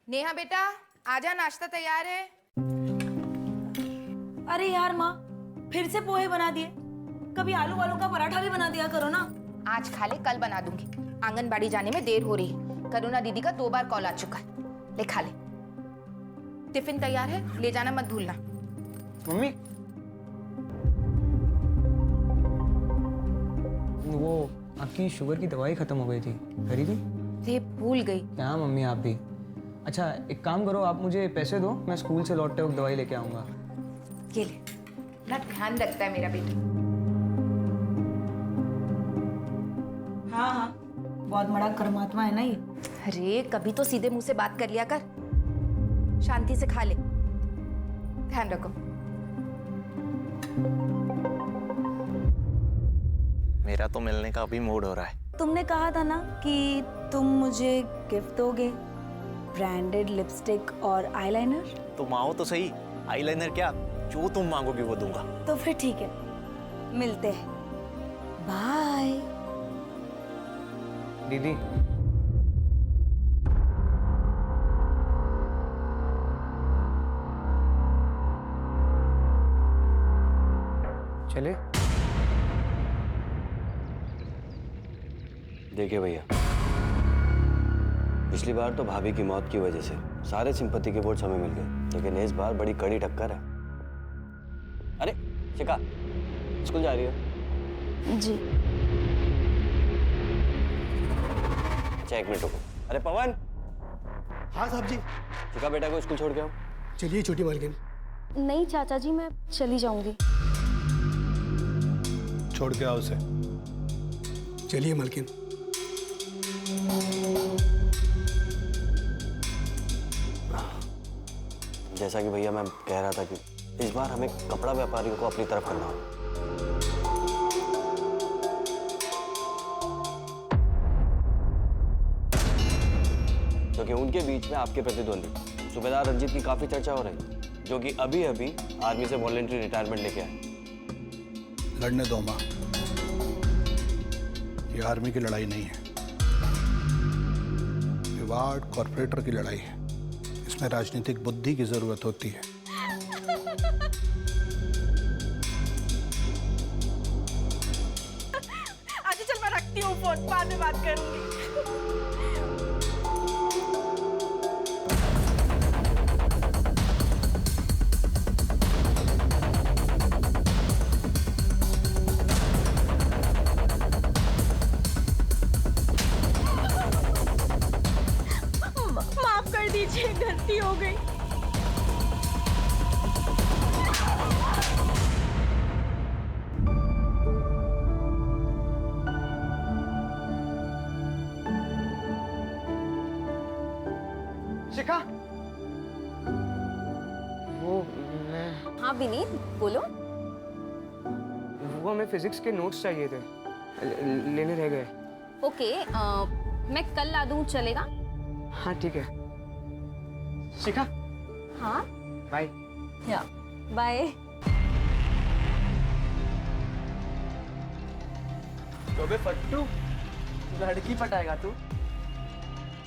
नेहा बेटा आजा, नाश्ता तैयार है। अरे यार माँ, फिर से पोहे बना दिए। कभी आलू वालू का पराठा भी बना दिया करो ना। आज खा ले, कल बना दूंगी। आंगनबाड़ी जाने में देर हो रही है। करुणा दीदी का 2 बार कॉल आ चुका है। ले खा ले। टिफिन तैयार है, ले जाना मत भूलना। मम्मी, वो आपकी शुगर की दवाई खत्म हो गई थी, खरीदी? रे भूल गई। क्या मम्मी आप भी। अच्छा एक काम करो, आप मुझे पैसे दो, मैं स्कूल से लौटते वक्त दवाई लेके आऊँगा। ये ले, बड़ा ध्यान रखता है मेरा बेटा। हाँ हाँ, बहुत बड़ा कर्मात्मा है ना ये। अरे कभी तो सीधे मुंह से बात कर लिया कर। शांति से खा ले, ध्यान रखो। मेरा तो मिलने का अभी मूड हो रहा है। तुमने कहा था ना कि तुम मुझे गिफ्ट दोगे, ब्रांडेड लिपस्टिक और आईलाइनर। तुम आओ तो सही, आईलाइनर क्या, जो तुम मांगोगे वो दूंगा। तो फिर ठीक है, मिलते हैं। बाय। दीदी चले। देखिए भैया, पिछली बार तो भाभी की मौत की वजह से सारे सिंपत्ति के वोट्स हमें मिल गए, लेकिन इस बार बड़ी कड़ी टक्कर है। अरे शिखा, स्कूल जा रही हो? जी। अच्छा एक मिनट रुको। अरे पवन। हाँ साहब जी। शिखा बेटा को स्कूल छोड़ के आओ। चलिए छोटी मालकिन। नहीं चाचा जी, मैं चली जाऊंगी। छोड़ के आओ उसे। चलिए मालकिन। जैसा कि भैया मैं कह रहा था कि इस बार हमें कपड़ा व्यापारियों को अपनी तरफ करना होगा। क्योंकि उनके बीच में आपके प्रतिद्वंदी सूबेदार रंजीत की काफी चर्चा हो रही है, जो कि अभी अभी आर्मी से वॉलंटरी रिटायरमेंट लेके आए। लड़ने दो माँ, ये आर्मी की लड़ाई नहीं है, ये वार्ड कॉर्पोरेटर की लड़ाई है। इसमें राजनीतिक बुद्धि की जरूरत होती है। अच्छा चल, मैं रखती हूँ फोन, बाद में बात करूंगी। माफ कर दीजिए, गलती हो गई। शिखा, वो मैं हाँ विनीत, बोलो। वो हमें फिजिक्स के नोट्स चाहिए थे, लेने रह गए। ओके, मैं कल ला दूँ, चलेगा? हाँ ठीक है। शिखा हाँ बाय। या बाय। तो बे फट्टू, लड़की पटाएगा तू?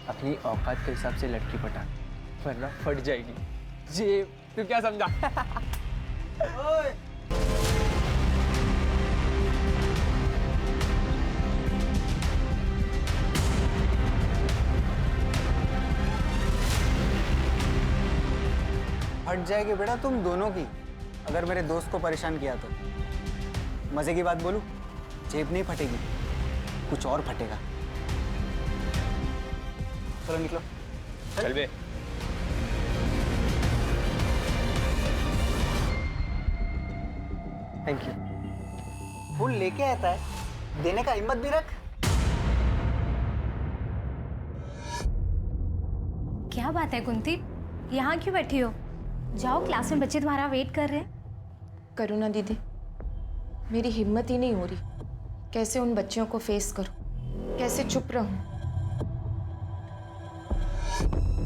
अपनी औकात के हिसाब से लड़की पटा, वरना फट जाएगी जेब। तू क्या समझा? ओए फट जाएगी बेटा तुम दोनों की, अगर मेरे दोस्त को परेशान किया तो। मजे की बात बोलूं, जेब नहीं फटेगी, कुछ और फटेगा। चलो निकलो। चल बे। Thank you. फूल लेके आता है, देने का हिम्मत भी रख। क्या बात है कुंती, यहाँ क्यों बैठी हो? जाओ, क्लास में बच्चे तुम्हारा वेट कर रहे हैं। करुणा दीदी, मेरी हिम्मत ही नहीं हो रही। कैसे उन बच्चियों को फेस करूं, कैसे चुप रहूं?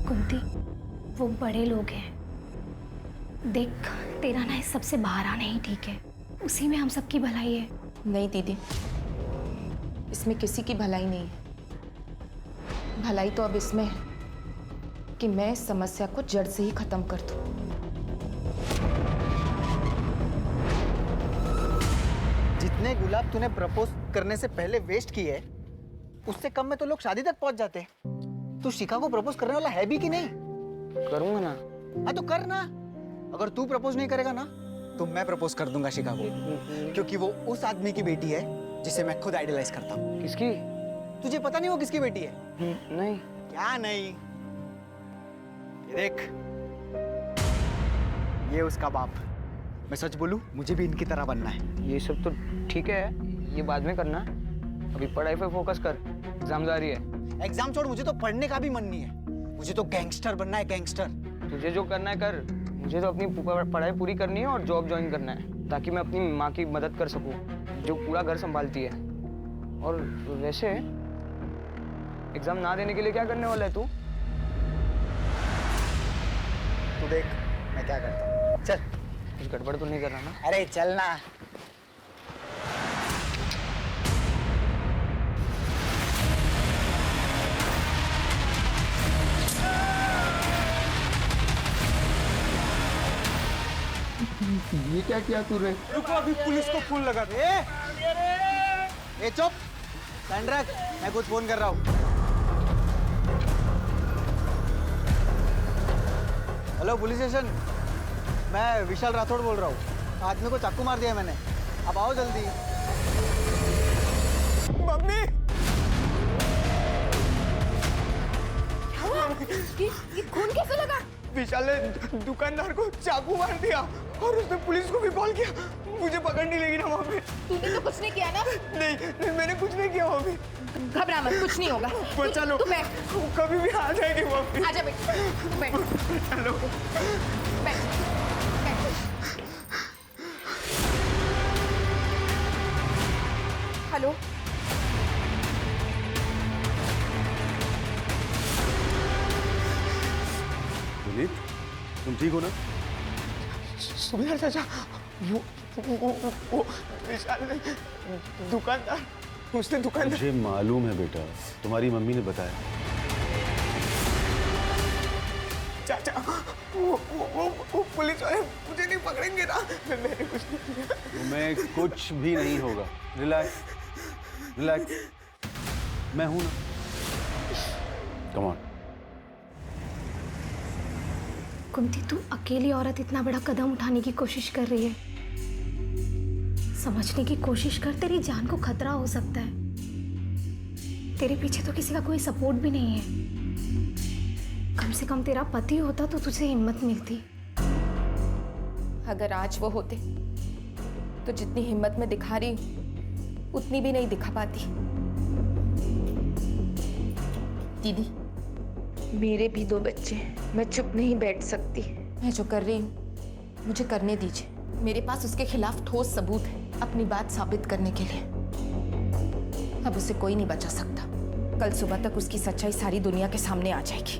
कुंती, वो बड़े लोग हैं। देख, तेरा ना इस सबसे बाहर आना ही ठीक है, उसी में हम सबकी भलाई है। नहीं दीदी, इसमें किसी की भलाई नहीं है। भलाई तो अब इसमें है कि मैं इस समस्या को जड़ से ही खत्म कर दूं। जितने गुलाब तूने प्रपोज करने से पहले वेस्ट किए उससे कम में तो लोग शादी तक पहुंच जाते। तू शिखा को प्रपोज करने वाला है भी कि नहीं? करूंगा ना। हाँ तो कर ना। अगर तू प्रपोज नहीं करेगा ना तो मैं प्रपोज कर दूंगा शिखा को, क्योंकि वो उस आदमी की बेटी है जिसे मैं खुद आइडलाइज करता हूँ। किसकी? तुझे पता नहीं वो किसकी बेटी है? नहीं। क्या नहीं? ये देख, ये उसका बाप। मैं सच बोलूं, मुझे भी इनकी तरह बनना है। ये सब तो ठीक है, ये बाद में करना। अभी पढ़ाई पे फोकस कर, एग्जाम जारी है। एग्जाम छोड़, मुझे तो पढ़ने का भी मन नहीं है। मुझे तो गैंगस्टर बनना है, गैंगस्टर। तुझे जो करना है कर, मुझे तो अपनी पढ़ाई पूरी करनी है और जॉब ज्वाइन करना है, ताकि मैं अपनी माँ की मदद कर सकूं, जो पूरा घर संभालती है। और वैसे एग्जाम ना देने के लिए क्या करने वाला है तू? तू देख मैं क्या करता हूँ। चल। कुछ गड़बड़ तो नहीं कर रहा ना? अरे चल ना। ये क्या किया तूने? रुको, अभी पुलिस को फोन लगा दे। ए चुप, स्टैंड रख, मैं कुछ फोन कर रहा हूँ। हेलो पुलिस स्टेशन, मैं विशाल राठौड़ बोल रहा हूँ। आदमी को चाकू मार दिया मैंने, अब आओ जल्दी। मम्मी! ये खून कैसे लगा? विशाल ने दुकानदार को चाकू मार दिया और उसने पुलिस को भी कॉल किया। मुझे पकड़नी लगी ना वहाँ पे। तूने तो कुछ नहीं किया ना? नहीं, मैंने कुछ नहीं किया वहाँ पे। घबरा मत, कुछ नहीं होगा। बचा लो। तू बैठ। कभी भी आ जाएगी वहाँ पे। आजा बेट, बैठ। बचा लो। बैठ, बैठ। हेलो, विनीत, तुम ठीक हो ना? सुबह चाचा, वो विशाल ने दुकानदार, उसने दुकानदार। मुझे मालूम है बेटा, तुम्हारी मम्मी ने बताया। चाचा, वो पुलिस वाले मुझे नहीं पकड़ेंगे ना? मैंने कुछ नहीं किया। तुम्हें कुछ भी नहीं होगा। रिलैक्स, रिलैक्स, मैं हूं ना। Come on. कुंती, तू अकेली औरत इतना बड़ा कदम उठाने की कोशिश कर रही है। समझने की कोशिश कर, तेरी जान को खतरा हो सकता है। तेरे पीछे तो किसी का कोई सपोर्ट भी नहीं है। कम से कम तेरा पति होता तो तुझे हिम्मत मिलती। अगर आज वो होते तो जितनी हिम्मत मैं दिखा रही हूं उतनी भी नहीं दिखा पाती। दीदी, मेरे भी 2 बच्चे हैं, मैं चुप नहीं बैठ सकती। मैं जो कर रही हूँ मुझे करने दीजिए। मेरे पास उसके खिलाफ ठोस सबूत है अपनी बात साबित करने के लिए। अब उसे कोई नहीं बचा सकता। कल सुबह तक उसकी सच्चाई सारी दुनिया के सामने आ जाएगी।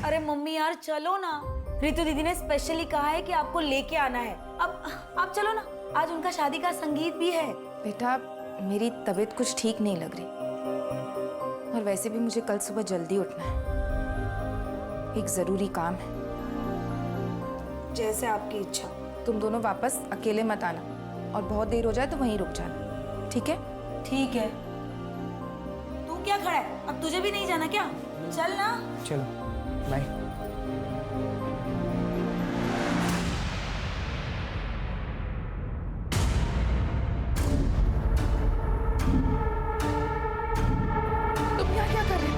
अरे मम्मी यार चलो ना, रितु दीदी ने स्पेशली कहा है कि आपको लेके आना है। अब आप चलो ना, आज उनका शादी का संगीत भी है। बेटा, मेरी तबीयत कुछ ठीक नहीं लग रही और वैसे भी मुझे कल सुबह जल्दी उठना है। एक जरूरी काम है। जैसे आपकी इच्छा। तुम दोनों वापस अकेले मत आना और बहुत देर हो जाए तो वहीं रुक जाना, ठीक है? ठीक है। तू क्या खड़ा है? अब तुझे भी नहीं जाना क्या? चल ना। चलो, बाय। तुम यहाँ क्या कर रहे हो?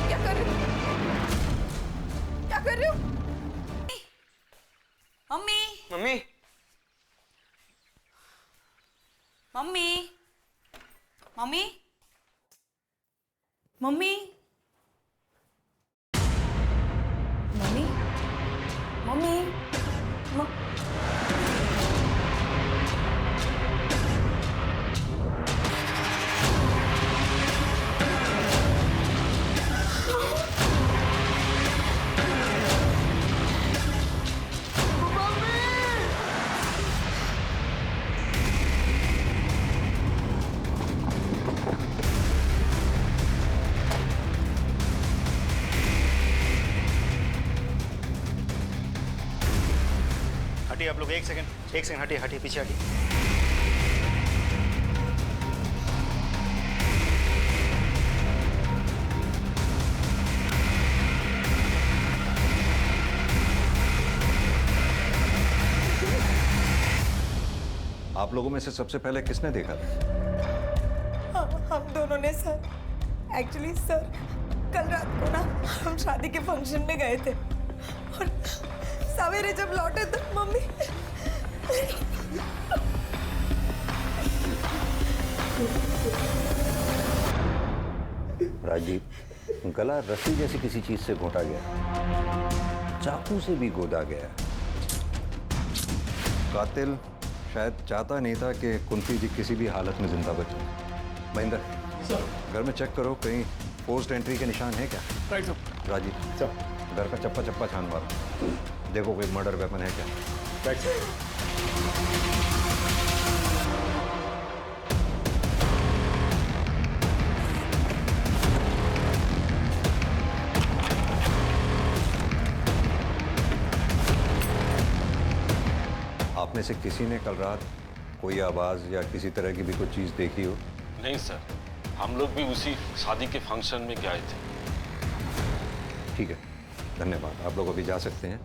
क्या कर रहे हो? क्या कर रहे हो? Mummy, mummy, mummy, mummy, mummy, mummy, mummy, हटिए आप लोग, एक सेकंड हटिए हटिए पीछे हटिए। आप लोगों में से सबसे पहले किसने देखा था? हम दोनों ने सर। एक्चुअली सर, कल रात को ना हम शादी के फंक्शन में गए थे और सवेरे जब लौटे तो मम्मी राजदीप, गला रस्सी जैसी किसी चीज से घोटा गया, चाकू से भी गोदा गया। कातिल शायद चाहता नहीं था कि कुंती जी किसी भी हालत में जिंदा बचे। महेंद्र, घर में चेक करो, कहीं फोर्स्ड एंट्री के निशान है क्या? Right sir. राजीव, घर का चप्पा चप्पा छान मारो, देखो कोई मर्डर वेपन है क्या। Right sir. आप में से किसी ने कल रात कोई आवाज या किसी तरह की भी कोई चीज देखी हो? नहीं सर, हम लोग भी उसी शादी के फंक्शन में गए थे। ठीक है, धन्यवाद। आप लोग अभी जा सकते हैं।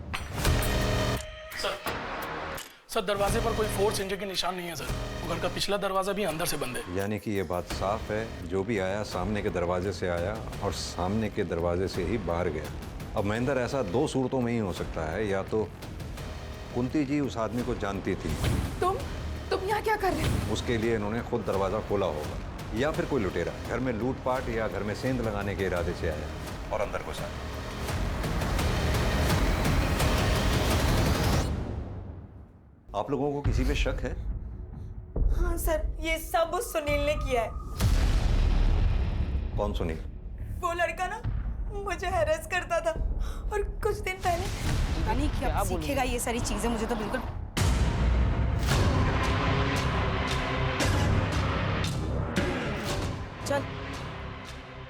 सर दरवाजे पर कोई फोर्स इंजरी के निशान नहीं है सर। घर का पिछला दरवाजा भी अंदर से बंद है। यानी कि ये बात साफ है, जो भी आया सामने के दरवाजे से आया और सामने के दरवाजे से ही बाहर गया। अब महेंद्र, ऐसा दो सूरतों में ही हो सकता है, या तो कुंती जी उस आदमी को जानती थी, तुम यहाँ क्या कर रहे हो? उसके लिए इन्होंने खुद दरवाजा खोला होगा, या फिर कोई लुटेरा घर में लूटपाट या घर में सेंध लगाने के इरादे से आया और अंदर घुसा। आप लोगों को किसी पे शक है? हाँ सर, ये सब उस सुनील ने किया है। कौन सुनील? वो लड़का ना मुझे हैरेस करता था और कुछ दिन पहले पता नहीं क्या सीखेगा ये सारी चीजें, मुझे तो बिल्कुल। चल।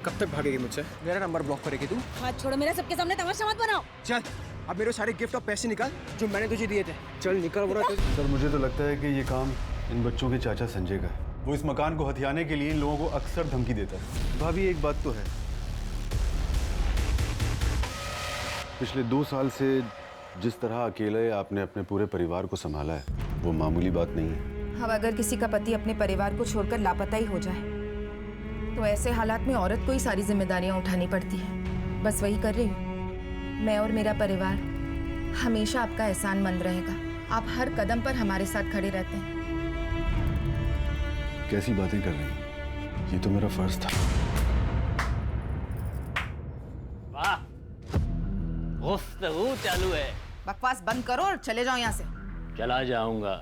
कब तक भागेगी मुझसे? मेरा नंबर ब्लॉक करेगी तू? हाथ छोड़ो मेरा, सबके सामने तमाशा मत बनाओ। चल, अब मेरे सारे गिफ्ट और पैसे निकाल जो मैंने तुझे दिए थे। चल निकल बोला। सर, मुझे तो लगता है कि ये काम इन बच्चों के चाचा संजय का है। वो इस मकान को हथियाने के लिए इन लोगों को अक्सर धमकी देता है। भाभी, एक बात तो है, पिछले 2 साल से जिस तरह अकेले आपने अपने पूरे परिवार को संभाला है, वो मामूली बात नहीं है। अब अगर किसी का पति अपने परिवार को छोड़कर लापता ही हो जाए तो ऐसे हालात में औरत को ही सारी जिम्मेदारियां उठानी पड़ती है। बस वही कर रही हूँ। मैं और मेरा परिवार हमेशा आपका एहसानमंद रहेगा। आप हर कदम पर हमारे साथ खड़े रहते हैं। कैसी बातें कर रही हैं? ये तो मेरा फर्ज था। वाह, गुफ्तगू चालू है। बकवास बंद करो और चले जाओ यहाँ से। चला जाऊंगा।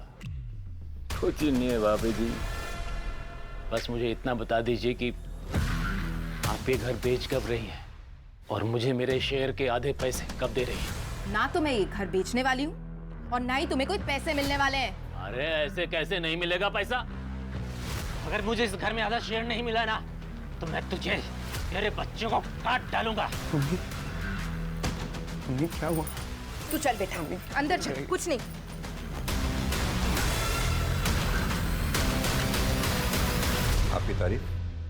कुछ नहीं है भाभी जी, बस मुझे इतना बता दीजिए कि आप ये घर बेच कब रही है और मुझे मेरे शेयर के आधे पैसे कब दे रही है? ना तो मैं ये घर बेचने वाली हूँ और ना ही तुम्हें कोई पैसे मिलने वाले हैं। अरे ऐसे कैसे नहीं मिलेगा पैसा? अगर मुझे इस घर में आधा शेयर नहीं मिला ना तो मैं तुझे, तेरे बच्चों को काट डालूंगा। क्या हुआ? तू चल बेटा, अंदर चल। कुछ नहीं। आपकी तारीफ?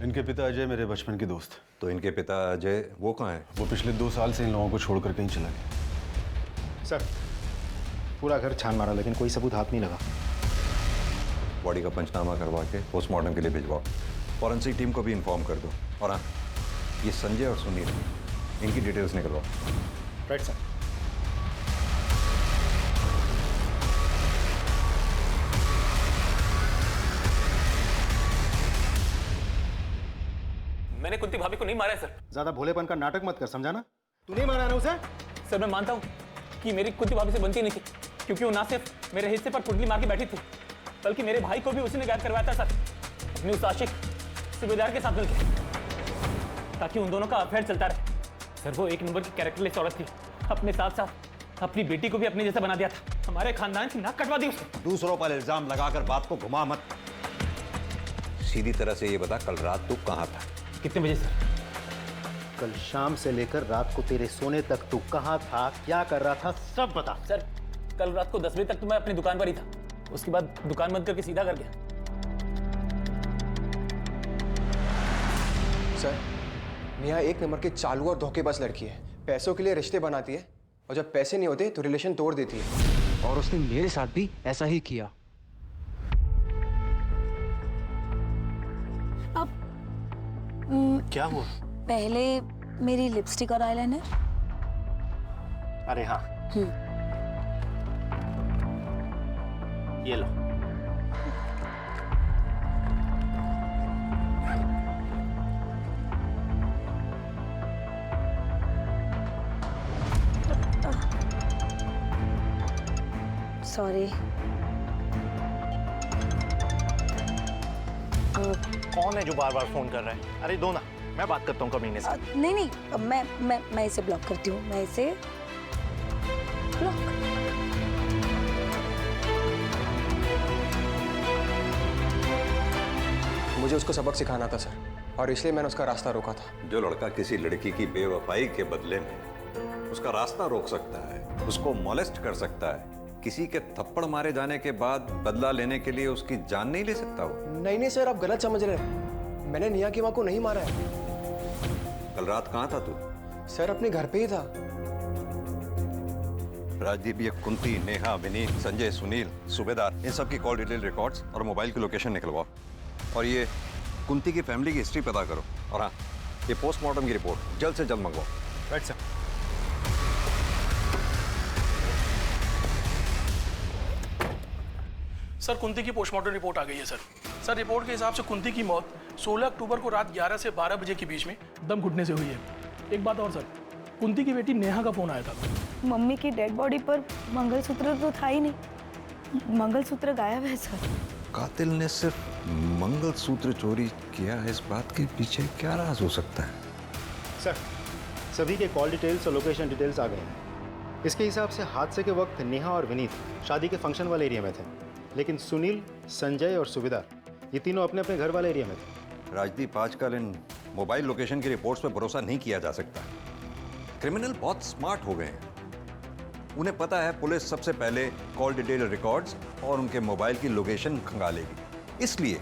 इनके पिता अजय मेरे बचपन के दोस्त। तो इनके पिता अजय वो कहाँ है? वो पिछले 2 साल से इन लोगों को छोड़कर कहीं चला गया। सर, पूरा घर छान मारा लेकिन कोई सबूत हाथ नहीं लगा। बॉडी का पंचनामा करवा के पोस्टमार्टम के लिए भिजवाओ। फॉरेंसिक टीम को भी इन्फॉर्म कर दो। और हाँ, ये संजय और सुनील, इनकी डिटेल्स निकलवाओ। Right sir. मैंने कुंती भाभी को नहीं मारा है सर। ज्यादा भोलेपन का नाटक मत कर, समझा ना? तू नहीं मारा ना उसे? सर, मैं मानता हूँ कि मेरी कुंती भाभी से बनती नहीं थी, क्योंकि वो ना सिर्फ मेरे हिस्से पर कुंडली मार के बैठी थी, बल्कि मेरे भाई को भी उसी ने गायब करवाया था सर, अपने उस आशिक सूबेदार के साथ मिलकर, ताकि उन दोनों का अफेयर चलता रहे। सर, वो एक नंबर की कैरेक्टरलेस औरत थी। अपने साथ साथ अपनी बेटी को भी अपने जैसा बना दिया था। हमारे खानदान की नाक कटवा दी उसने। दूसरों पर इल्जाम लगाकर बात को घुमा मत। सीधी तरह से ये बता, कल रात तू कहाँ था? कितने बजे सर? कल शाम से लेकर रात को तेरे सोने तक तू कहाँ था, क्या कर रहा था, सब बता। सर, कल रात को 10 बजे तक तो मैं अपनी दुकान पर ही था। उसके बाद दुकान बंद करके सीधा कर गया। सर, नेहा एक नंबर की चालू और धोखेबाज लड़की है। पैसों के लिए रिश्ते बनाती है और जब पैसे नहीं होते तो रिलेशन तोड़ देती है। और उसने मेरे साथ भी ऐसा ही किया। क्या हुआ? पहले मेरी लिपस्टिक और आईलाइनर। अरे हाँ, ये लो। सॉरी। कौन है जो बार बार फोन कर रहा है? अरे दो ना, मैं बात करता हूँ कमीने से। नहीं नहीं, मैं इसे ब्लॉक करती हूँ। मैं इसे ब्लॉक। मुझे उसको सबक सिखाना था सर, और इसलिए मैंने उसका रास्ता रोका था। जो लड़का किसी लड़की की बेवफाई के बदले में उसका रास्ता रोक सकता है, उसको मोलेस्ट कर सकता है, किसी के थप्पड़ मारे जाने के बाद बदला लेने के लिए उसकी जान नहीं ले सकता वो? नहीं सर, आप गलत समझ रहे हैं। मैंने नेहा की माँ को नहीं मारा है। कल रात कहाँ था तू? सर, अपने घर पे ही था। राजदीप, ये कुंती, नेहा, विनीत, संजय, सुनील, सूबेदार, इन सब की कॉल डिटेल रिकॉर्ड्स और मोबाइल की लोकेशन निकलवाओ। और ये कुंती की फैमिली की हिस्ट्री पता करो। और हाँ, ये पोस्टमार्टम की रिपोर्ट जल्द से जल्द मंगवाओ। Right sir. सर, कुंती की पोस्टमार्टम रिपोर्ट आ गई है सर। सर, रिपोर्ट के हिसाब से कुंती की मौत 16 अक्टूबर को रात 11 से 12 बजे के बीच में दम घुटने से हुई है। एक बात और सर, कुंती की बेटी नेहा का फोन आया था। मम्मी की डेड बॉडी पर मंगलसूत्र तो था ही नहीं। मंगलसूत्र गायब है सर। कातिल ने सिर्फ मंगलसूत्र चोरी किया, इस बात के पीछे क्या राज हो सकता है? सर, सभी के कॉल डिटेल्स और लोकेशन डिटेल्स आ गए हैं। इसके हिसाब से हादसे के वक्त नेहा और विनीत शादी के फंक्शन वाले एरिया में थे, लेकिन सुनील, संजय और सुबेदार ये तीनों अपने अपने घर वाले एरिया में थे। राजदीप, आजकल इन मोबाइल लोकेशन की रिपोर्ट्स पे भरोसा नहीं किया जा सकता। क्रिमिनल बहुत स्मार्ट हो गए हैं। उन्हें पता है पुलिस सबसे पहले कॉल डिटेल रिकॉर्ड्स और उनके मोबाइल की लोकेशन खंगालेगी, इसलिए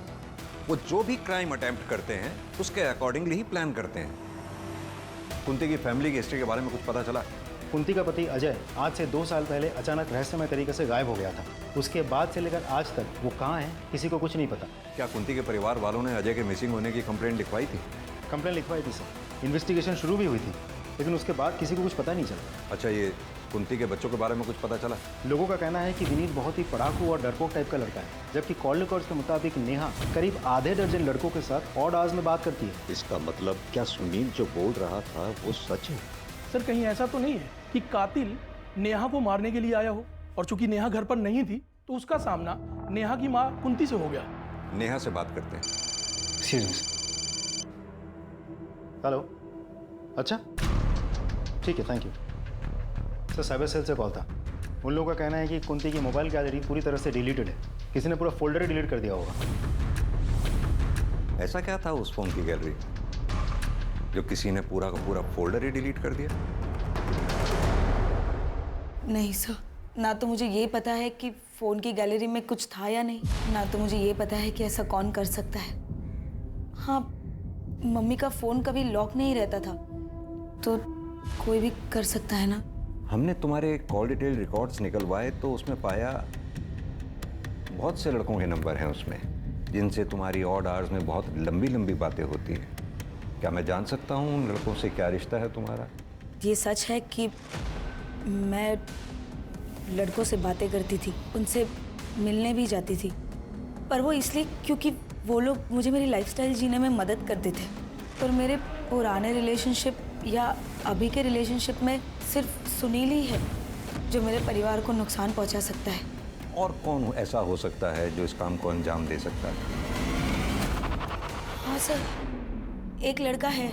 वो जो भी क्राइम अटेम्प्ट करते हैं उसके अकॉर्डिंगली ही प्लान करते हैं। कुंती की फैमिली की हिस्ट्री के बारे में कुछ पता चला? कुंती का पति अजय आज से 2 साल पहले अचानक रहस्यमय तरीके से गायब हो गया था। उसके बाद से लेकर आज तक वो कहाँ है किसी को कुछ नहीं पता। क्या कुंती के परिवार वालों ने अजय के मिसिंग होने की कंप्लेंट लिखवाई थी? कंप्लेंट लिखवाई थी सर, इन्वेस्टिगेशन शुरू भी हुई थी, लेकिन उसके बाद किसी को कुछ पता नहीं चला। अच्छा, ये कुंती के बच्चों के बारे में कुछ पता चला? लोगों का कहना है कि विनीत बहुत ही पढ़ाकू और डरपोक टाइप का लड़का है, जबकि कॉल रिकॉर्ड्स के मुताबिक नेहा करीब आधे दर्जन लड़कों के साथ ऑड आवर्स में बात करती है। इसका मतलब क्या सुनील जो बोल रहा था वो सच है? सर, कहीं ऐसा तो नहीं है कि कातिल नेहा को मारने के लिए आया हो, और चूंकि नेहा घर पर नहीं थी तो उसका सामना नेहा की माँ कुंती से हो गया। नेहा से बात करते हैं। हेलो, अच्छा ठीक है, thank you sir. Cyber cell से कॉल था। उन लोगों का कहना है कि कुंती की मोबाइल गैलरी पूरी तरह से डिलीटेड है। किसी ने पूरा फोल्डर ही डिलीट कर दिया होगा। ऐसा क्या था उस फोन की गैलरी जो किसी ने पूरा का पूरा फोल्डर ही डिलीट कर दिया? नहीं सर, ना तो मुझे ये पता है कि फ़ोन की गैलरी में कुछ था या नहीं, ना तो मुझे ये पता है कि ऐसा कौन कर सकता है। हाँ, मम्मी का फ़ोन कभी लॉक नहीं रहता था, तो कोई भी कर सकता है ना। हमने तुम्हारे कॉल डिटेल रिकॉर्ड्स निकलवाए तो उसमें पाया बहुत से लड़कों के नंबर हैं उसमें, जिनसे तुम्हारी ऑड आवर्स में बहुत लंबी लंबी बातें होती हैं। क्या मैं जान सकता हूँ उन लड़कों से क्या रिश्ता है तुम्हारा? ये सच है कि मैं लड़कों से बातें करती थी, उनसे मिलने भी जाती थी, पर वो इसलिए क्योंकि वो लोग मुझे मेरी लाइफस्टाइल जीने में मदद करते थे। पर मेरे पुराने रिलेशनशिप या अभी के रिलेशनशिप में सिर्फ सुनील ही है जो मेरे परिवार को नुकसान पहुंचा सकता है। और कौन ऐसा हो सकता है जो इस काम को अंजाम दे सकता है? हाँ सर, एक लड़का है,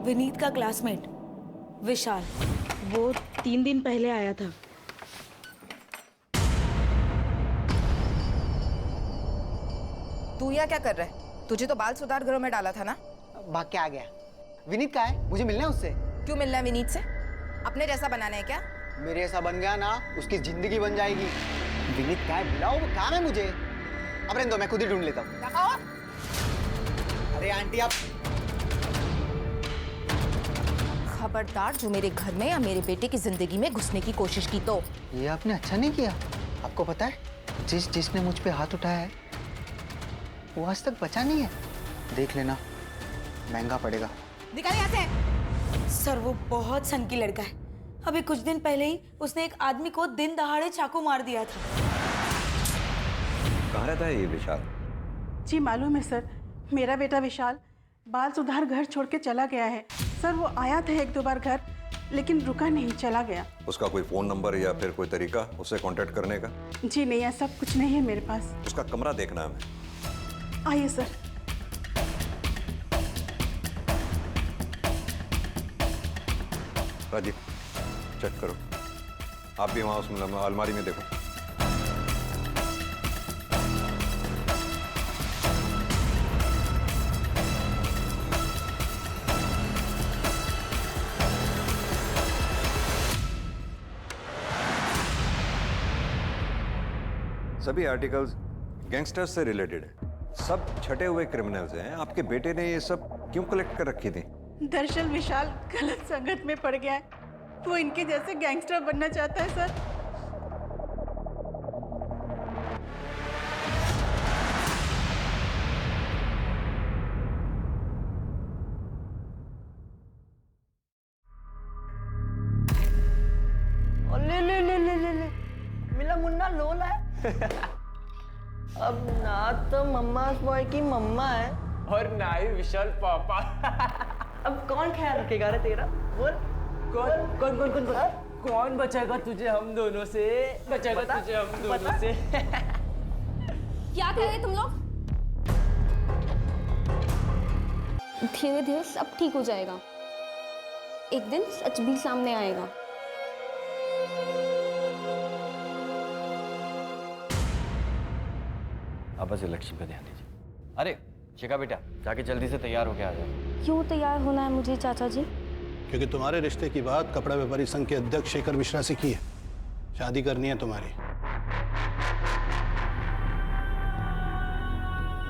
विनीत का क्लासमेट विशाल। वो 3 दिन पहले आया था। तू यहाँ क्या कर रहा है? तुझे तो बाल सुधार गृह में डाला था ना? भाग के आ गया। विनीत कहाँ है? मुझे मिलना है उससे। क्यों मिलना है विनीत से? अपने जैसा बनाना है क्या? मेरे ऐसा बन गया ना, उसकी जिंदगी बन जाएगी। विनीत क्या है, बुलाओ, काम है मुझे। अब रहने दो, मैं खुद ही ढूंढ लेता हूँ। अरे आंटी आप खबरदार जो मेरे घर में या मेरे बेटे की जिंदगी में घुसने की कोशिश की तो। ये आपने अच्छा नहीं किया। आपको पता है, जिसने मुझ पे हाथ उठाया है वो आज तक बचा नहीं है। देख लेना, महंगा पड़ेगा। निकाल यहाँ से। सर वो बहुत सनकी लड़का है। अभी कुछ दिन पहले ही उसने एक आदमी को दिन दहाड़े चाकू मार दिया था। कहाँ रहता है ये विशाल? जी मालूम है सर, मेरा बेटा विशाल बाल सुधार घर छोड़ के चला गया है। सर वो आया था 1-2 बार घर, लेकिन रुका नहीं, चला गया। उसका कोई फोन नंबर या फिर कोई तरीका उससे कांटेक्ट करने का? जी नहीं, ऐसा कुछ नहीं है मेरे पास। उसका कमरा देखना है हमें। आइए सर। राजीव चेक करो, आप भी वहां उस अलमारी में देखो। सभी आर्टिकल्स गैंगस्टर्स से रिलेटेड है, सब छटे हुए क्रिमिनल्स हैं। आपके बेटे ने ये सब क्यों कलेक्ट कर रखी थी? दरअसल विशाल गलत संगत में पड़ गया है। वो इनके जैसे गैंगस्टर बनना चाहता है सर। ले ले ले ले ले ले मिला मुन्ना लोला है। अब ना तो मम्मा बॉय की मम्मा है और ना ही विशाल पापा। अब कौन ख्याल रखेगा रे तेरा? बोल कौन कौन कौन कौन कौन, कौन बचाएगा तुझे हम दोनों से? बचाएगा तुझे हम दोनों से। क्या कह रहे तुम लोग? धीरे धीरे सब ठीक हो जाएगा, एक दिन सच भी सामने आएगा। आप बस इलेक्शन पे ध्यान दीजिए। अरे शिखा बेटा, जाके जल्दी से तैयार होके आ जाओ। क्यों तैयार होना है मुझे चाचा जी? क्योंकि तुम्हारे रिश्ते की बात कपड़ा व्यापारी संघ के अध्यक्ष शेखर मिश्रा से की है। शादी करनी है तुम्हारी।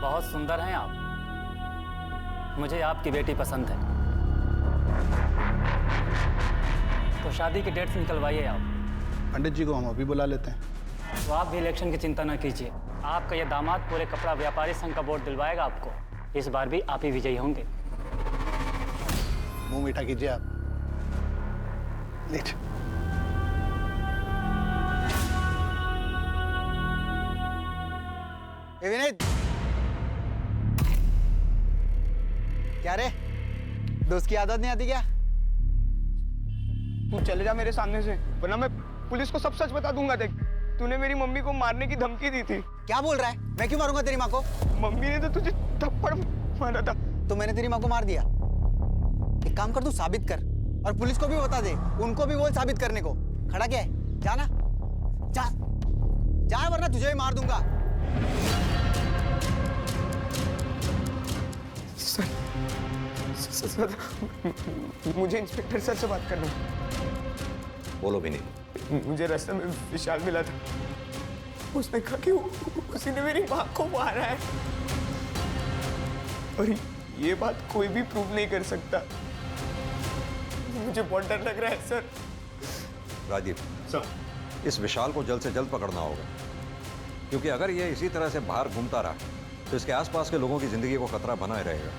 बहुत सुंदर हैं आप, मुझे आपकी बेटी पसंद है। तो शादी की डेट निकलवाइए आप। पंडित जी को हम अभी बुला लेते हैं। तो आप भी इलेक्शन की चिंता न कीजिए, आपका यह दामाद पूरे कपड़ा व्यापारी संघ का वोट दिलवाएगा आपको। इस बार भी आप ही विजयी होंगे। मुंह मीठा कीजिए आप। लेट। विनीत, क्या रे, दोस्त की आदत नहीं आती क्या? तू चले जा मेरे सामने से, वरना मैं पुलिस को सब सच बता दूंगा। देख, तूने मेरी मम्मी को मारने की धमकी दी थी। क्या बोल रहा है? मैं क्यों मारूंगा तेरी माँ को? मम्मी ने तो तुझे थप्पड़ मारा था। तो मैंने तेरी माँ को मार दिया? एक काम कर, तू साबित कर और पुलिस को भी बता दे, उनको भी बोल साबित करने को। खड़ा क्या है? जाना, जा जा, वरना तुझे भी मार दूंगा। सर, मुझे इंस्पेक्टर सर से बात करना है। बोलो भी नहीं। मुझे रास्ते में विशाल मिला था, उसने कहा कि उसी ने मेरी माँ को मारा है, और ये बात कोई भी प्रूव नहीं कर सकता। मुझे बहुत डर लग रहा है सर। राजीव सर, इस विशाल को जल्द से जल्द पकड़ना होगा, क्योंकि अगर ये इसी तरह से बाहर घूमता रहा तो इसके आसपास के लोगों की जिंदगी को खतरा बना रहेगा।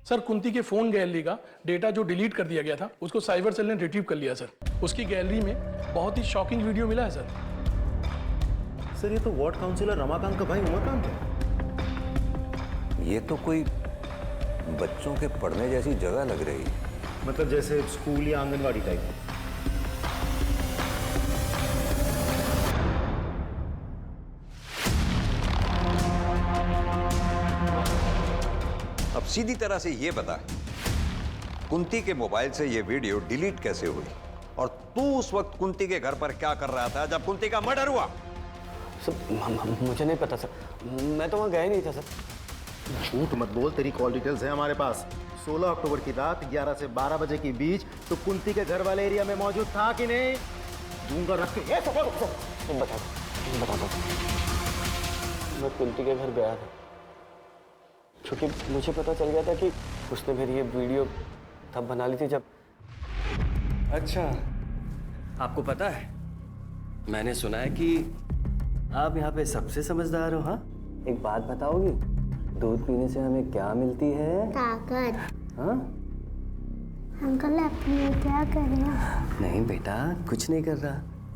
सर, कुंती के फोन गैलरी का डेटा जो डिलीट कर दिया गया था उसको साइबर सेल ने रिट्रीव कर लिया सर। उसकी गैलरी में बहुत ही शॉकिंग वीडियो मिला है सर। सर, ये तो वार्ड काउंसिलर रमाकांत का भाई उमाकांत है। ये तो कोई बच्चों के पढ़ने जैसी जगह लग रही है। मतलब जैसे स्कूल या आंगनवाड़ी टाइप। अब सीधी तरह से ये बता, कुंती के मोबाइल से ये वीडियो डिलीट कैसे हुई, और तू उस वक्त कुंती के घर पर क्या कर रहा था जब कुंती का मर्डर हुआ? सर, मुझे नहीं पता सर, मैं तो वहां गया नहीं था सर। झूठ मत बोल, तेरी कॉल डिटेल्स है हमारे पास। 16 अक्टूबर की रात 11 से 12 बजे के बीच तो कुंती के घर वाले एरिया में मौजूद था कि नहीं? दूंगा रख के। बता दो। मैं कुंती के घर गया था क्योंकि मुझे पता चल गया था कि उसने मेरी ये वीडियो तब बना ली थी जब। अच्छा, आपको पता है, मैंने सुना है कि आप यहाँ पे सबसे समझदार हो। हाँ, एक बात बताओगी, दूध पीने से हमें क्या मिलती है? ताकत। हाँ? अंकल अपने क्या कर रहे हैं? नहीं बेटा, कुछ नहीं कर रहा।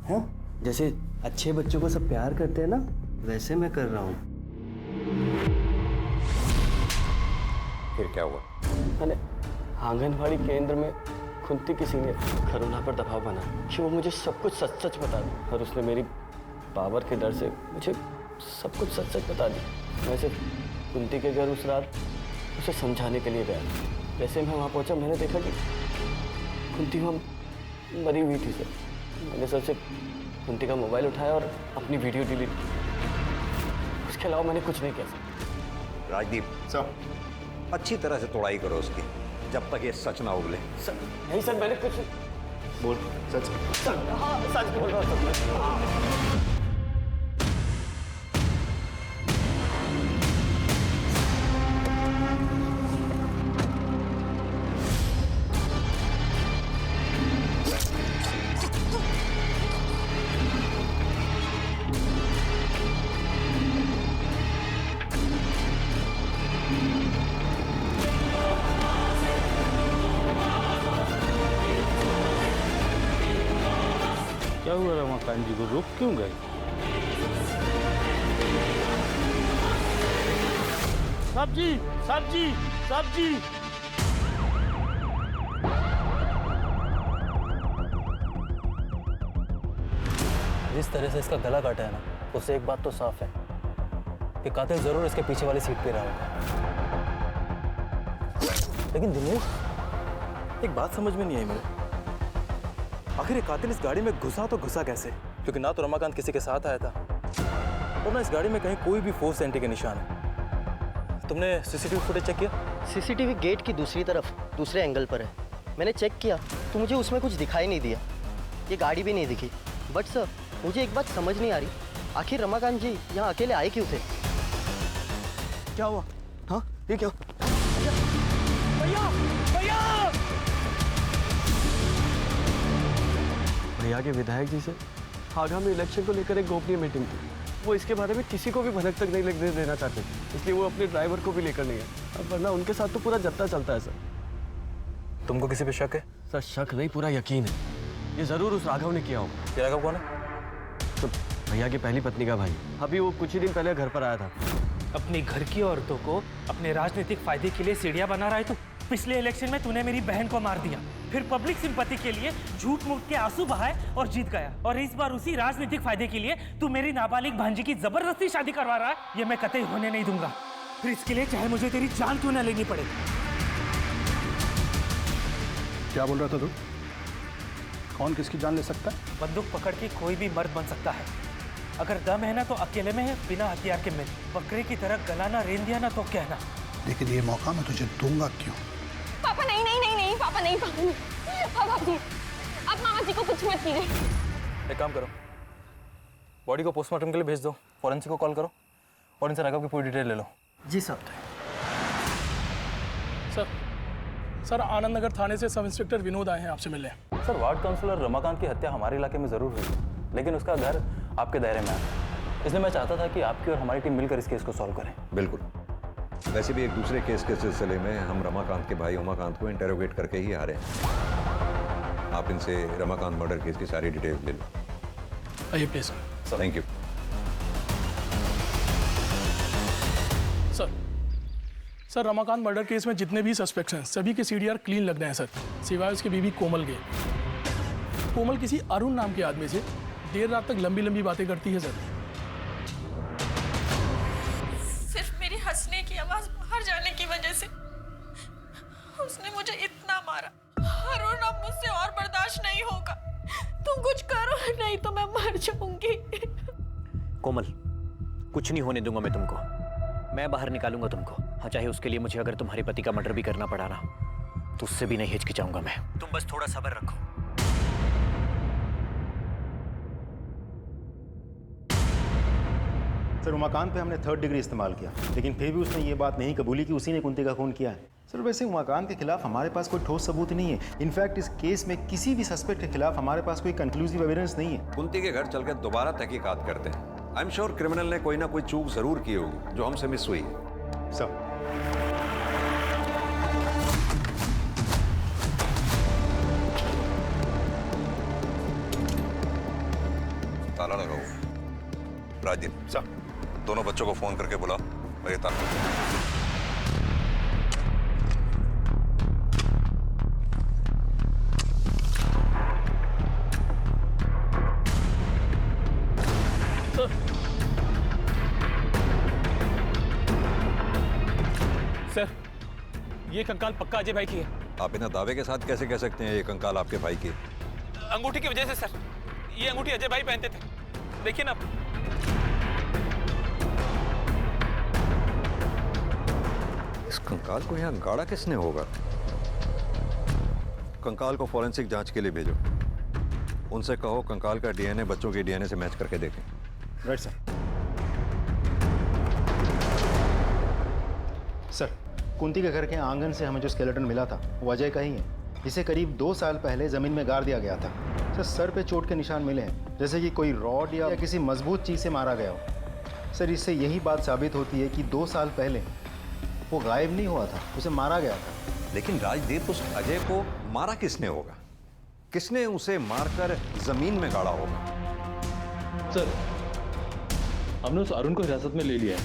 हाँ? जैसे अच्छे बच्चों को सब प्यार करते हैं ना, वैसे मैं कर रहा हूँ। फिर क्या हुआ? मैंने आंगनबाड़ी केंद्र में कुंती किसी ने करुणा पर दबाव बना कि वो मुझे सब कुछ सच सच बता दे, और उसने मेरी पावर के डर से मुझे सब कुछ सच सच बता दी। मैं सिर्फ कुंती के घर उस रात उसे समझाने के लिए गया। जैसे मैं वहाँ पहुँचा, मैंने देखा कि कुंती वहाँ मरी हुई थी। सर, मैंने सर से कुंती का मोबाइल उठाया और अपनी वीडियो डिलीट की। उसके अलावा मैंने कुछ नहीं किया सर। राजदीप, सर अच्छी तरह से तोड़ाई करो उसकी, जब तक ये सच ना उगले। सर नहीं सर, मैंने कुछ बोल सच। सर हाँ, सच बोल रहा हूँ। क्या हुआ रमाकांत जी को, रुक क्यों गए? सब्जी सब्जी सब्जी। जिस तरह से इसका गला काटा है ना, उससे एक बात तो साफ है कि कातिल जरूर इसके पीछे वाली सीट पे रहा होगा। लेकिन दिनेश, एक बात समझ में नहीं आई मेरे, आखिर ये कातिल इस गाड़ी में घुसा तो घुसा कैसे? क्योंकि ना तो रमाकांत किसी के साथ आया था और ना इस गाड़ी में कहीं कोई भी फोर्स एंट्री के निशान है। तुमने सीसीटीवी फुटेज चेक किया? सीसीटीवी गेट की दूसरी तरफ दूसरे एंगल पर है। मैंने चेक किया तो मुझे उसमें कुछ दिखाई नहीं दिया, ये गाड़ी भी नहीं दिखी। बट सर, मुझे एक बात समझ नहीं आ रही, आखिर रमाकांत जी यहाँ अकेले आए क्यों थे? क्या हुआ? हाँ, ये क्या? भैया भैया! भैया के विधायक जी से आगामी इलेक्शन को लेकर एक गोपनीय मीटिंग थी। वो इसके बारे में किसी को भी भनक तक नहीं लगने देना चाहते, इसलिए वो अपने ड्राइवर को भी लेकर नहीं है। अब वरना उनके साथ तो पूरा जत्था चलता है। सर, तुमको किसी पे शक है? सर, शक नहीं, पूरा यकीन है। ये जरूर उस राघव ने किया होगा। ये राघव कौन है? तो भैया की पहली पत्नी का भाई, अभी वो कुछ ही दिन पहले घर पर आया था। अपनी घर की औरतों को अपने राजनीतिक फायदे के लिए सीढ़ियां बना रहा है तू। पिछले इलेक्शन में तूने मेरी बहन को मार दिया, फिर पब्लिक सिंपैथी के लिए झूठ मूठ के आंसू बहाए और जीत गया, और इस बार उसी राजनीतिक फायदे के लिए तू मेरी नाबालिग भांजी की जबरदस्ती शादी करवा रहा है। ये मैं कतई होने नहीं दूंगा, फिर इसके लिए चाहे मुझे तेरी जान क्यों न लेनी पड़े। क्या बोल रहा था तू? कौन किसकी जान ले सकता है? बंदूक पकड़ के कोई भी मर्द बन सकता है, अगर दम है ना तो अकेले में है, बिना हथियार के मिल। बकरे की तरह गलाना रेन दिया ना तो कहना। लेकिन ये मौका मैं तुझे दूंगा क्यों? पापा नहीं नहीं नहीं नहीं, पापा नहीं, पापा नहीं। पापा आप मामा जी को कुछ मत कीजिए। एक काम करो, बॉडी को पोस्टमार्टम के लिए भेज दो, फॉरेंसिक को कॉल करो और इनसे राघव की पूरी डिटेल ले लो। जी सर। सर आनंद नगर थाने से सब इंस्पेक्टर विनोद आए हैं आपसे मिलने। सर, वार्ड काउंसलर रमाकांत की हत्या हमारे इलाके में जरूर हुई, लेकिन उसका घर आपके दायरे में है, इसलिए मैं चाहता था कि आपकी और हमारी टीम मिलकर इस केस को सॉल्व करें। बिल्कुल। वैसे भी एक दूसरे केस के सिलसिले में हम रमाकांत के भाई उमाकांत को इंटेरोगेट करके ही आ रहे हैं। आप इनसे रमाकांत मर्डर केस की सारी डिटेल ले लो। आइए please. Thank you. Sir Ramakant murder case में जितने भी सस्पेक्ट्स हैं सभी के सीडीआर क्लीन लग रहे हैं सर, सिवाय उसकी बीवी कोमल के। कोमल किसी अरुण नाम के आदमी से देर रात तक लंबी लंबी बातें करती है सर। सिर्फ मेरी हंसने की आवाज बाहर जाने की वजह से उसने मुझे इतना मारा। अरुण, अब मुझसे और बर्दाश्त नहीं होगा, तुम कुछ करो नहीं तो मैं मर जाऊंगी। कोमल, कुछ नहीं होने दूंगा मैं तुमको, मैं बाहर निकालूंगा तुमको। हाँ, चाहे उसके लिए मुझे अगर तुम्हारे पति का मर्डर भी करना पड़ा ना, तो उससे भी नहीं हिचकिचाऊंगा मैं। तुम बस थोड़ा सब्र रखो। सर, उमाकांत पे हमने 3rd डिग्री इस्तेमाल किया, लेकिन फिर भी उसने ये बात नहीं कबूली कि उसी ने कुंती का खून किया है। सर, वैसे उमाकांत के खिलाफ हमारे पास कोई ठोस सबूत नहीं है। इनफैक्ट इस केस में किसी भी सस्पेक्ट के खिलाफ हमारे पास कोई कंक्लूसिव एविडेंस नहीं है। कुंती के घर चलकर दोबारा तहकीकात करते हैं। आई एम श्योर क्रिमिनल ने कोई ना कोई चूक जरूर की होगी जो हमसे मिस हुई है। सर, ताला लगाओ। राजीव, सर, दोनों बच्चों को फोन करके बुलाओ और ये ताला। सर, ये कंकाल पक्का अजय भाई की है। आप इन्हें दावे के साथ कैसे कह सकते हैं ये कंकाल आपके भाई की? अंगूठी की वजह से सर। ये अंगूठी अजय भाई पहनते थे, देखिए ना। इस कंकाल को यहाँ गाड़ा किसने होगा? कंकाल को फॉरेंसिक जांच के लिए भेजो। उनसे कहो कंकाल का डीएनए बच्चों के डीएनए से मैच करके देखें। Right sir. सर, कुंती के घर के आंगन से हमें जो स्केलेटन मिला था वो अजय का ही है। इसे करीब 2 साल पहले जमीन में गाड़ दिया गया था। सर पे चोट के निशान मिले हैं, जैसे कि कोई रॉड या किसी मजबूत चीज से मारा गया हो। सर, इससे यही बात साबित होती है कि 2 साल पहले वो गायब नहीं हुआ था, उसे मारा गया था। लेकिन राजदीप, उस अजय को मारा किसने होगा? किसने उसे मारकर जमीन में गाड़ा होगा? सर, हमने उस अरुण को हिरासत में ले लिया है।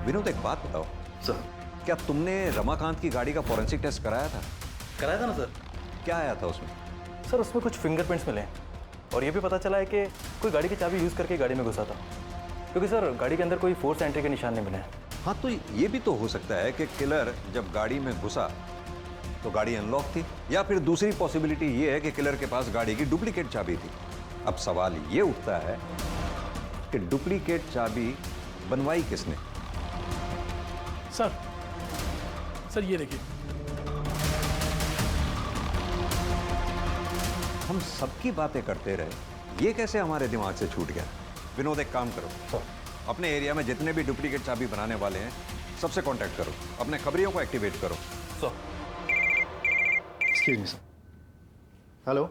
विनोद, एक बात बताओ सर, क्या तुमने रमाकांत की गाड़ी का फॉरेंसिक टेस्ट कराया था? कराया था ना सर। क्या आया था उसमें? सर, उसमें कुछ फिंगरप्रिंट्स मिले और ये भी पता चला है कि कोई गाड़ी की चाबी यूज़ करके गाड़ी में घुसा था, क्योंकि सर गाड़ी के अंदर कोई फोर्स एंट्री के निशान नहीं मिले। हाँ, तो ये भी तो हो सकता है कि किलर जब गाड़ी में घुसा तो गाड़ी अनलॉक थी, या फिर दूसरी पॉसिबिलिटी ये है कि किलर के पास गाड़ी की डुप्लीकेट चाबी थी। अब सवाल ये उठता है कि डुप्लीकेट चाबी बनवाई किसने? सर ये देखिए। हम सबकी बातें करते रहे, ये कैसे हमारे दिमाग से छूट गया? विनोद, एक काम करो, अपने एरिया में जितने भी डुप्लीकेट चाबी बनाने वाले हैं सबसे कांटेक्ट करो, अपने खबरियों को एक्टिवेट करो। Excuse me sir. हेलो,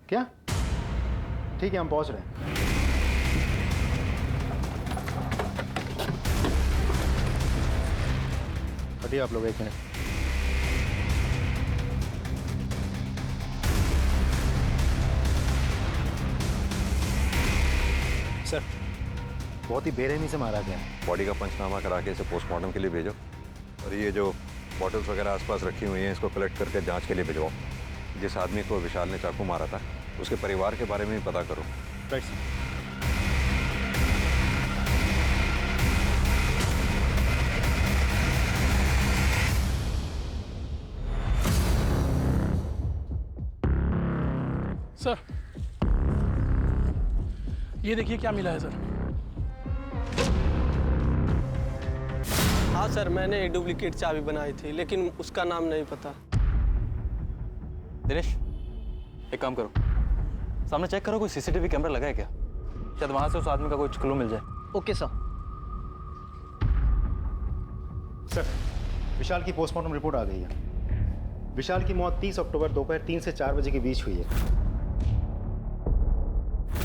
क्या? ठीक है, हम पहुंच रहे हैं। हटिए आप लोग 1 मिनट। सर, बहुत ही बेरहमी से मारा गया। बॉडी का पंचनामा करा के इसे पोस्टमार्टम के लिए भेजो, और ये जो बॉटल्स वगैरह आसपास रखी हुई हैं इसको कलेक्ट करके जांच के लिए भिजवाओ। जिस आदमी को विशाल ने चाकू मारा था उसके परिवार के बारे में भी पता करो। Right sir. सर, ये देखिए क्या मिला है सर। हाँ सर, मैंने एक डुप्लीकेट चाबी बनाई थी, लेकिन उसका नाम नहीं पता। दिनेश, एक काम करो, सामने चेक करो कोई सीसीटीवी कैमरा लगा है क्या? शायद वहां से उस आदमी का कुछ क्लू मिल जाए। Okay sir. सर, विशाल की पोस्टमार्टम रिपोर्ट आ गई है। विशाल की मौत 30 अक्टूबर दोपहर 3 से 4 बजे के बीच हुई है।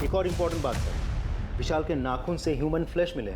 एक और इम्पोर्टेंट बात सर, विशाल के नाखून से ह्यूमन फ्लैश मिले हैं।